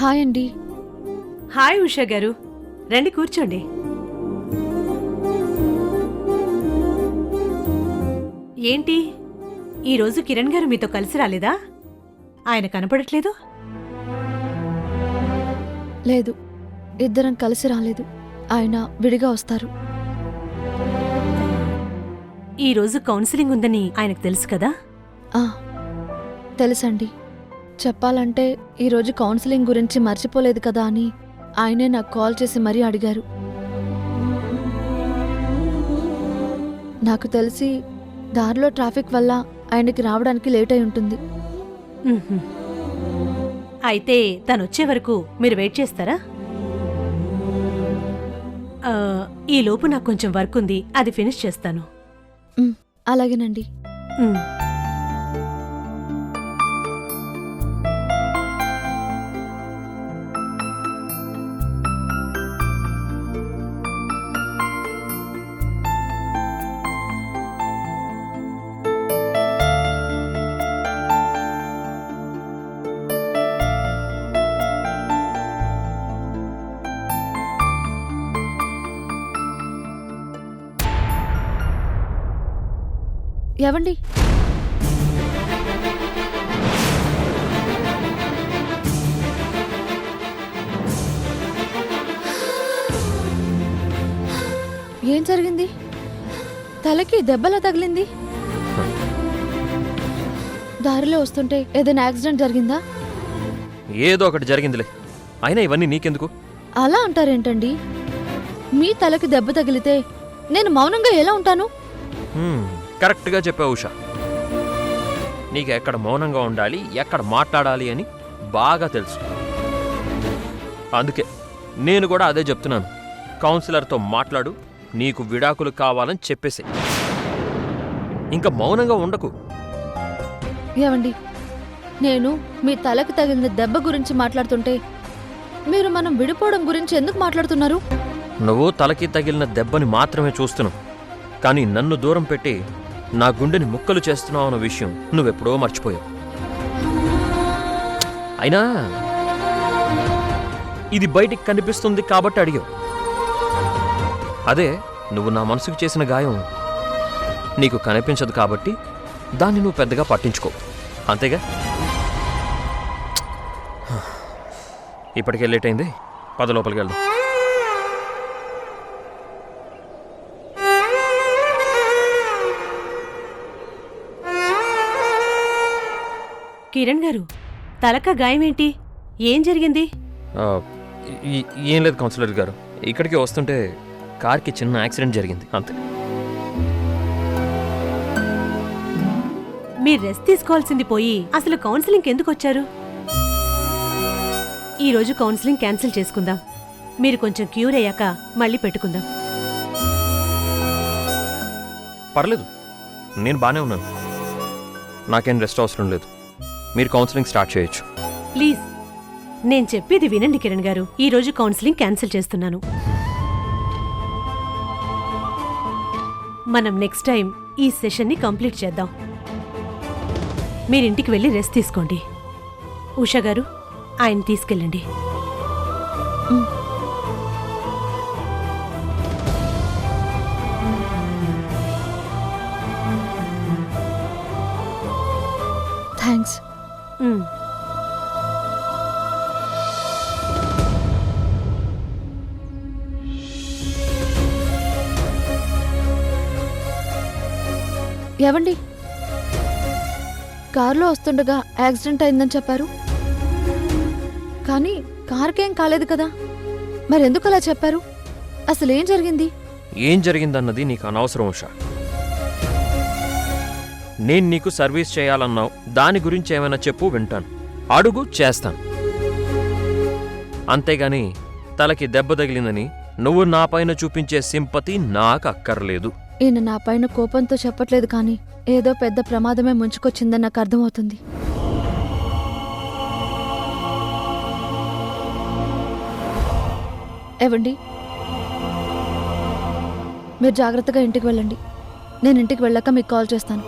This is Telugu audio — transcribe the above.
హాయ్ అండి. హాయ్ ఉషా గారు, రండి కూర్చోండి. ఏంటి ఈరోజు కిరణ్ గారు మీతో కలిసి రాలేదా? ఆయన కనపడట్లేదు. లేదు, ఇద్దరం కలిసి రాలేదు. ఆయన విడిగా వస్తారు. ఈరోజు కౌన్సిలింగ్ ఉందని ఆయనకు తెలుసు కదా? ఆ, తెలుసండి. చెప్పాలంటే ఈరోజు కౌన్సిలింగ్ గురించి మర్చిపోలేదు కదా అని ఆయనే నాకు కాల్ చేసి మరీ అడిగారు. నాకు తెలిసి దారిలో ట్రాఫిక్ వల్ల ఆయనకి రావడానికి లేట్ అయి ఉంటుంది. ఉహుం. అయితే తనొచ్చే వరకు మీరు వెయిట్ చేస్తారా? ఈ లోపు నాకు కొంచెం వర్క్ ఉంది, అది ఫినిష్ చేస్తాను. అలాగేనండి. ఉమ్. ఎవండి? ఏం జరిగింది? తలకి దెబ్బలా తగిలింది. దారిలో వస్తుంటే ఏదైనా యాక్సిడెంట్ జరిగిందా? ఏదో ఒకటి జరిగిందిలే. అయినా ఇవన్నీ నీకెందుకు? అలా అంటారేంటండి? మీ తలకి దెబ్బ తగిలితే నేను మౌనంగా ఎలా ఉంటాను? కరెక్ట్గా చెప్పావు ఉషా. నీకు ఎక్కడ మౌనంగా ఉండాలి, ఎక్కడ మాట్లాడాలి అని బాగా తెలుసు. అందుకే నేను కూడా అదే చెప్తున్నాను. కౌన్సిలర్తో మాట్లాడు, నీకు విడాకులు కావాలని చెప్పేసి ఇంకా మౌనంగా ఉండకు. ఏవండి, నేను మీ తలకి తగిలిన దెబ్బ గురించి మాట్లాడుతుంటే మీరు మనం విడిపోవడం గురించి ఎందుకు మాట్లాడుతున్నారు? నువ్వు తలకి తగిలిన దెబ్బని మాత్రమే చూస్తున్నావు, కానీ నన్ను దూరం పెట్టి నా గుండెని ముక్కలు చేస్తున్నావు అన్న విషయం నువ్వెప్పుడో మర్చిపోయావు. అయినా ఇది బయటికి కనిపిస్తుంది కాబట్టి అడిగావు. అదే నువ్వు నా మనసుకు చేసిన గాయం నీకు కనిపించదు కాబట్టి దాన్ని నువ్వు పెద్దగా పట్టించుకో, అంతేగా? ఇప్పటికే లేట్ అయింది, పద లోపలికి వెళ్దాం. కిరణ్ గారు, తలక గాయమేంటి? ఏం జరిగింది? ఏం లేదు కౌన్సిలర్ గారు, ఇక్కడికి వస్తుంటే కార్కి చిన్న యాక్సిడెంట్ జరిగింది, అంతే. మీరు రెస్ట్ తీసుకోవాల్సింది పోయి అసలు కౌన్సిలింగ్ ఎందుకు వచ్చారు? ఈరోజు కౌన్సిలింగ్ క్యాన్సిల్ చేసుకుందాం. మీరు కొంచెం క్యూర్ అయ్యాక మళ్ళీ పెట్టుకుందాం. పర్లేదు, నేను బానే ఉన్నాను. నాకేం రెస్ట్ అవసరం లేదు. మీరు కౌన్సిలింగ్ స్టార్ట్ చేయొచ్చు. ప్లీజ్, నేను చెప్పేది వినండి కిరణ్ గారు. ఈరోజు కౌన్సిలింగ్ క్యాన్సిల్ చేస్తున్నాను. మనం నెక్స్ట్ టైం ఈ సెషన్ని కంప్లీట్ చేద్దాం. మీరింటికి వెళ్ళి రెస్ట్ తీసుకోండి. ఉషా గారు, ఆయన తీసుకెళ్ళండి. థ్యాంక్స్. ఏవండి, కారులో వస్తుండగా యాక్సిడెంట్ అయిందని చెప్పారు, కానీ కారుకేం కాలేదు కదా, మరెందుకు అలా చెప్పారు? అసలేం జరిగింది? ఏం జరిగిందన్నది నీకు అనవసరం ఉషా. నేను నీకు సర్వీస్ చేయాలన్నావు, దాని గురించి ఏమైనా చెప్పు, వింటాను. అడుగు, చేస్తాను. అంతేగాని తలకి దెబ్బ తగిలిందని నువ్వు నా పైన చూపించే సింపతి నాకు అక్కర్లేదు. ఈయన నా పైన కోపంతో చెప్పట్లేదు, కానీ ఏదో పెద్ద ప్రమాదమే ముంచుకొచ్చిందని నాకు అర్థమవుతుంది. ఏవండి, మీరు జాగ్రత్తగా ఇంటికి వెళ్ళండి. నేను ఇంటికి వెళ్ళాక మీకు కాల్ చేస్తాను.